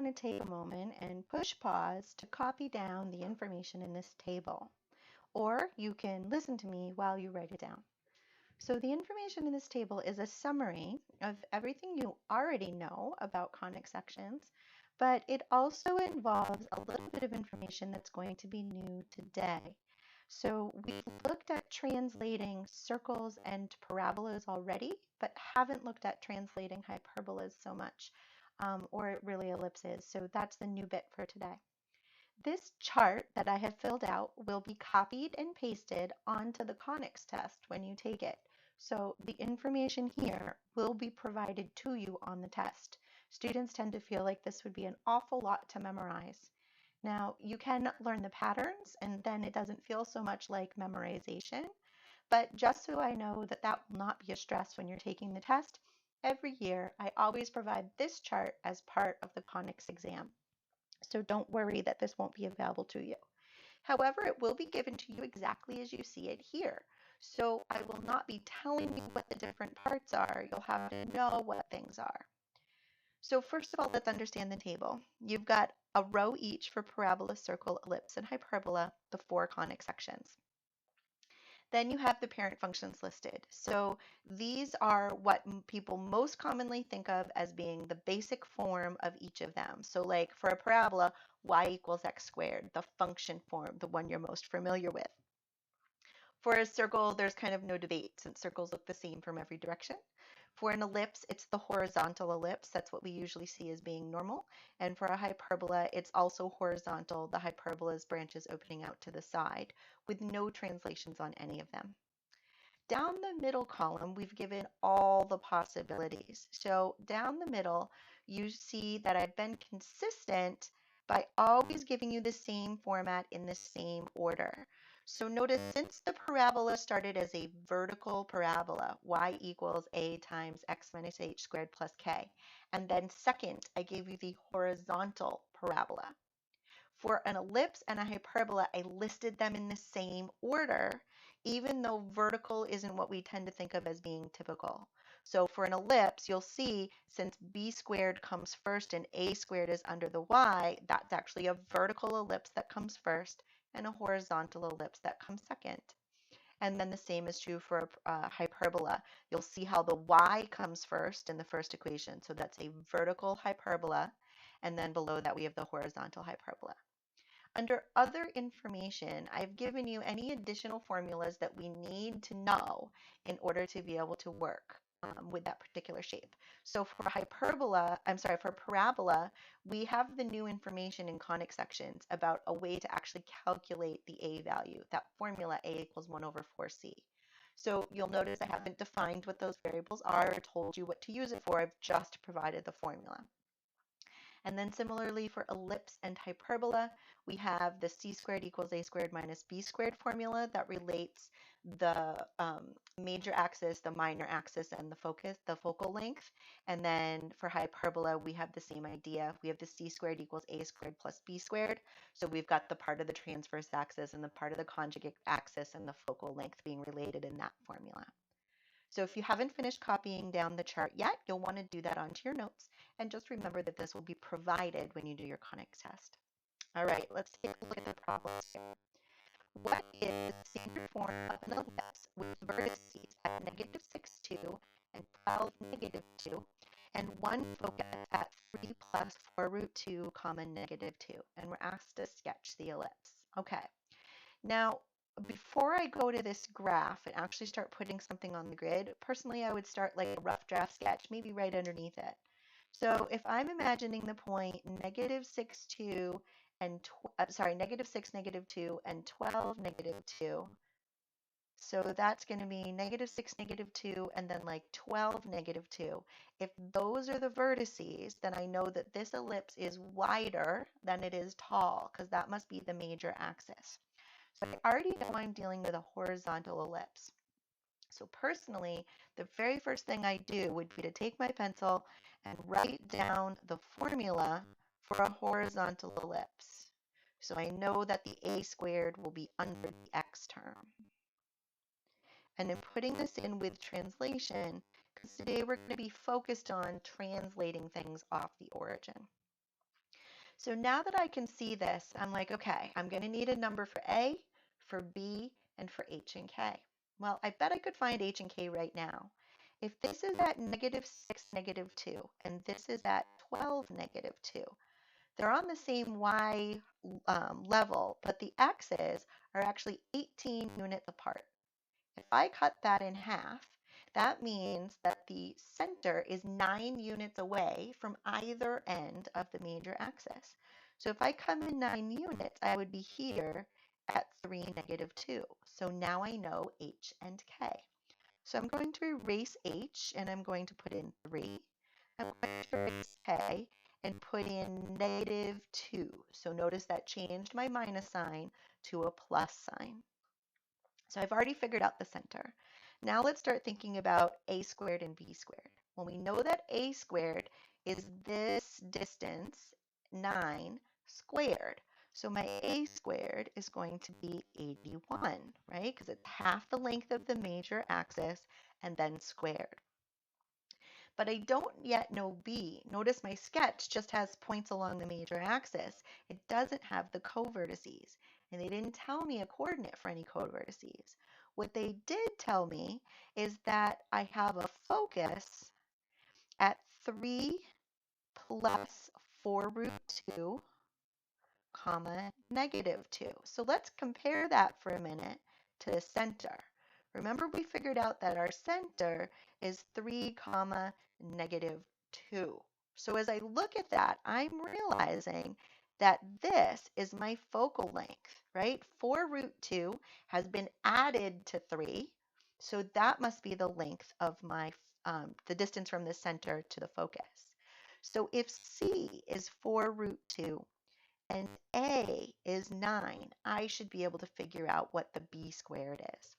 want to take a moment and push pause to copy down the information in this table, or you can listen to me while you write it down. So the information in this table is a summary of everything you already know about conic sections, but it also involves a little bit of information that's going to be new today. So we've looked at translating circles and parabolas already, but haven't looked at translating hyperbolas so much, or really ellipses. So that's the new bit for today. This chart that I have filled out will be copied and pasted onto the conics test when you take it. So the information here will be provided to you on the test. Students tend to feel like this would be an awful lot to memorize. Now, you can learn the patterns and then it doesn't feel so much like memorization, but just so I know that that will not be a stress when you're taking the test, every year I always provide this chart as part of the conics exam. So don't worry that this won't be available to you. However, it will be given to you exactly as you see it here. So I will not be telling you what the different parts are. You'll have to know what things are. So first of all, let's understand the table. You've got a row each for parabola, circle, ellipse, and hyperbola, the 4 conic sections. Then you have the parent functions listed. So these are what people most commonly think of as being the basic form of each of them. So like for a parabola, y equals x squared, the function form, the one you're most familiar with. For a circle, there's kind of no debate since circles look the same from every direction. For an ellipse, it's the horizontal ellipse. That's what we usually see as being normal. And for a hyperbola, it's also horizontal. The hyperbola's branches opening out to the side with no translations on any of them. Down the middle column, we've given all the possibilities. So down the middle, you see that I've been consistent by always giving you the same format in the same order. So notice since the parabola started as a vertical parabola, y equals a times x minus h squared plus k, and then second, I gave you the horizontal parabola. For an ellipse and a hyperbola, I listed them in the same order, even though vertical isn't what we tend to think of as being typical. So for an ellipse, you'll see since b squared comes first and a squared is under the y, that's actually a vertical ellipse that comes first and a horizontal ellipse that comes second. And then the same is true for a hyperbola. You'll see how the y comes first in the first equation. So that's a vertical hyperbola. And then below that, we have the horizontal hyperbola. Under other information, I've given you any additional formulas that we need to know in order to be able to work with that particular shape. So for for parabola, we have the new information in conic sections about a way to actually calculate the a value, that formula a equals 1 over 4c. So you'll notice I haven't defined what those variables are or told you what to use it for. I've just provided the formula. And then similarly for ellipse and hyperbola, we have the c squared equals a squared minus b squared formula that relates the major axis, the minor axis, and the focal length. And then for hyperbola, we have the same idea. We have the c squared equals a squared plus b squared. So we've got the part of the transverse axis and the part of the conjugate axis and the focal length being related in that formula. So if you haven't finished copying down the chart yet, you'll want to do that onto your notes. And just remember that this will be provided when you do your conics test. All right, let's take a look at the problems here. What is the standard form of an ellipse with vertices at negative 6, 2 and 12, negative 2, and one focus at 3 plus 4 root 2, comma, negative 2? And we're asked to sketch the ellipse. Okay, now before I go to this graph and actually start putting something on the grid, personally I would start like a rough draft sketch, maybe right underneath it. So if I'm imagining the point negative 6, 2, and negative 6, negative 2, and 12, negative 2. So that's going to be negative 6, negative 2, and then like 12, negative 2. If those are the vertices, then I know that this ellipse is wider than it is tall, because that must be the major axis. So I already know I'm dealing with a horizontal ellipse. So personally, the very first thing I do would be to take my pencil and write down the formula for a horizontal ellipse. So I know that the a squared will be under the x term. And in putting this in with translation, because today we're going to be focused on translating things off the origin. So now that I can see this, I'm like, okay, I'm going to need a number for A, for B, and for H and K. Well, I bet I could find H and K right now. If this is at -6, -2, and this is at 12, -2, they're on the same y level, but the x's are actually 18 units apart. If I cut that in half, that means that the center is 9 units away from either end of the major axis. So if I come in 9 units, I would be here at 3, -2. So now I know H and K. So I'm going to erase H and I'm going to put in 3. I'm going to erase K and put in -2. So notice that changed my minus sign to a plus sign. So I've already figured out the center. Now let's start thinking about a squared and b squared. Well, we know that a squared is this distance, 9 squared. So my a squared is going to be 81, right? Because it's half the length of the major axis and then squared. But I don't yet know b. Notice my sketch just has points along the major axis. It doesn't have the covertices, and they didn't tell me a coordinate for any covertices. What they did tell me is that I have a focus at 3 plus 4 root 2 comma, -2. So let's compare that for a minute to the center. Remember, we figured out that our center is 3 comma, -2. So as I look at that, I'm realizing that this is my focal length, right? 4 root 2 has been added to 3. So that must be the length of my, the distance from the center to the focus. So if C is 4 root 2 and A is 9, I should be able to figure out what the b squared is.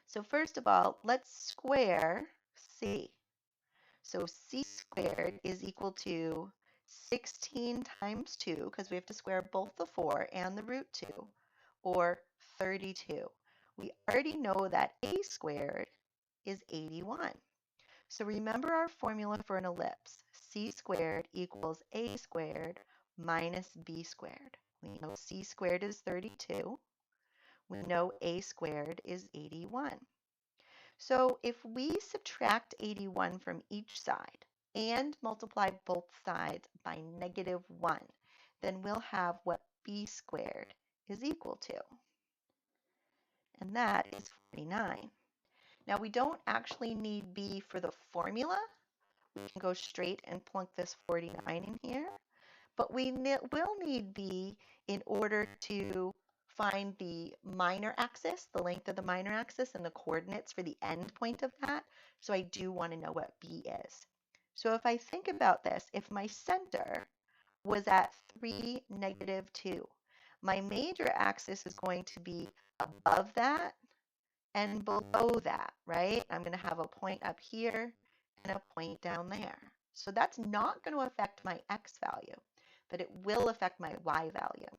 So first of all, let's square C. So C squared is equal to 16 times 2, because we have to square both the 4 and the root 2, or 32. We already know that A squared is 81. So remember our formula for an ellipse. C squared equals A squared minus B squared. We know C squared is 32. We know A squared is 81. So if we subtract 81 from each side and multiply both sides by -1, then we'll have what B squared is equal to. And that is 49. Now we don't actually need B for the formula. We can go straight and plunk this 49 in here, but we will need B in order to find the minor axis, the length of the minor axis, and the coordinates for the end point of that. So I do want to know what B is. So if I think about this, if my center was at 3, -2, my major axis is going to be above that and below that, right? I'm going to have a point up here and a point down there. So that's not going to affect my x value, but it will affect my y value.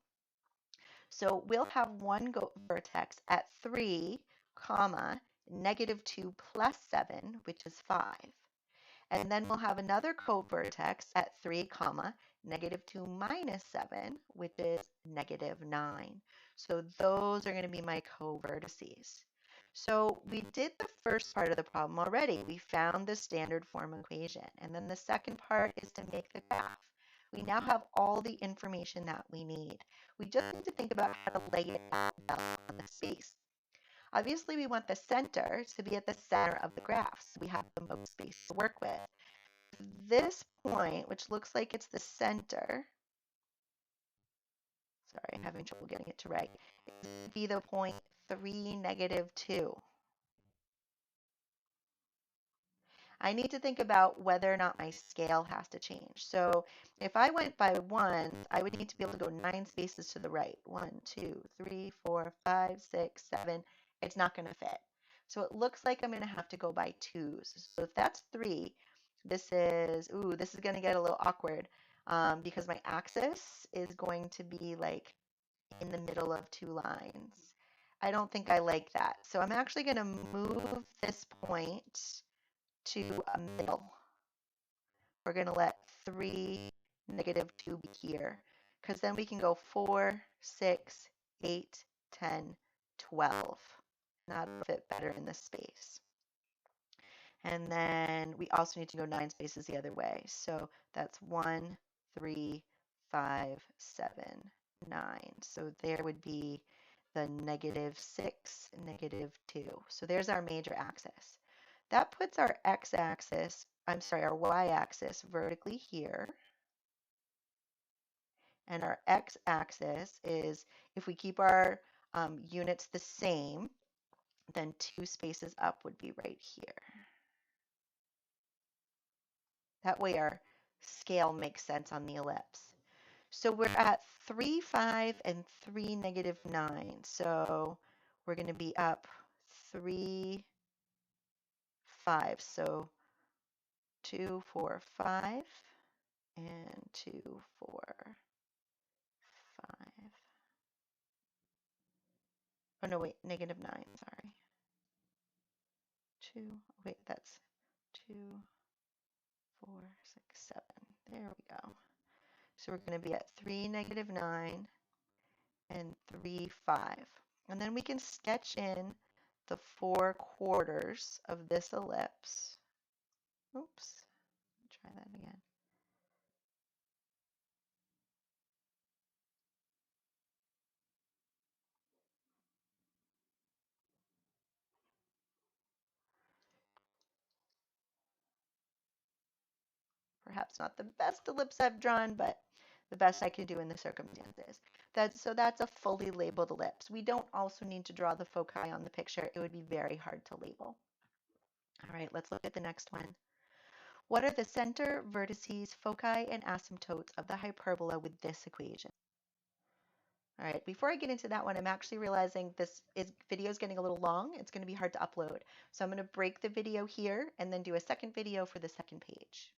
So we'll have one vertex at 3, comma, -2 plus 7, which is 5. And then we'll have another co-vertex at 3, comma, -2 minus 7, which is -9. So those are going to be my co-vertices. So we did the first part of the problem already. We found the standard form equation. And then the second part is to make the graph. We now have all the information that we need. We just need to think about how to lay it out on the space. Obviously, we want the center to be at the center of the graph, so we have the most space to work with. This point, which looks like it's the center, sorry, I'm having trouble getting it to right, is be the point 3, -2. I need to think about whether or not my scale has to change. So if I went by ones, I would need to be able to go 9 spaces to the right. 1, 2, 3, 4, 5, 6, 7. It's not going to fit. So it looks like I'm going to have to go by 2s. So if that's 3, this is going to get a little awkward because my axis is going to be like in the middle of 2 lines. I don't think I like that. So I'm actually going to move this point to a middle. We're going to let 3 -2 be here? Because then we can go 4, 6, 8, 10, 12. That'll fit better in this space. And then we also need to go 9 spaces the other way. So that's 1, 3, 5, 7, 9. So there would be the -6, -2. So there's our major axis. That puts our x-axis, I'm sorry, our y-axis vertically here. And our x-axis is, if we keep our units the same, then 2 spaces up would be right here. That way our scale makes sense on the ellipse. So we're at 3, 5, and 3, -9. So we're going to be up 3, 5. So 2, 4, 5, and 2, 4, 5. Oh, no, wait, -9, sorry. 2, wait, that's 2, 4, 6, 7. There we go. So we're going to be at 3, -9, and 3, 5. And then we can sketch in the 4 quarters of this ellipse. Oops, try that again. Perhaps not the best ellipse I've drawn, but the best I can do in the circumstances. So that's a fully labeled ellipse. We don't also need to draw the foci on the picture. It would be very hard to label. All right, let's look at the next one. What are the center, vertices, foci, and asymptotes of the hyperbola with this equation? All right, before I get into that one, I'm actually realizing this video is getting a little long. It's going to be hard to upload. So I'm going to break the video here and then do a second video for the second page.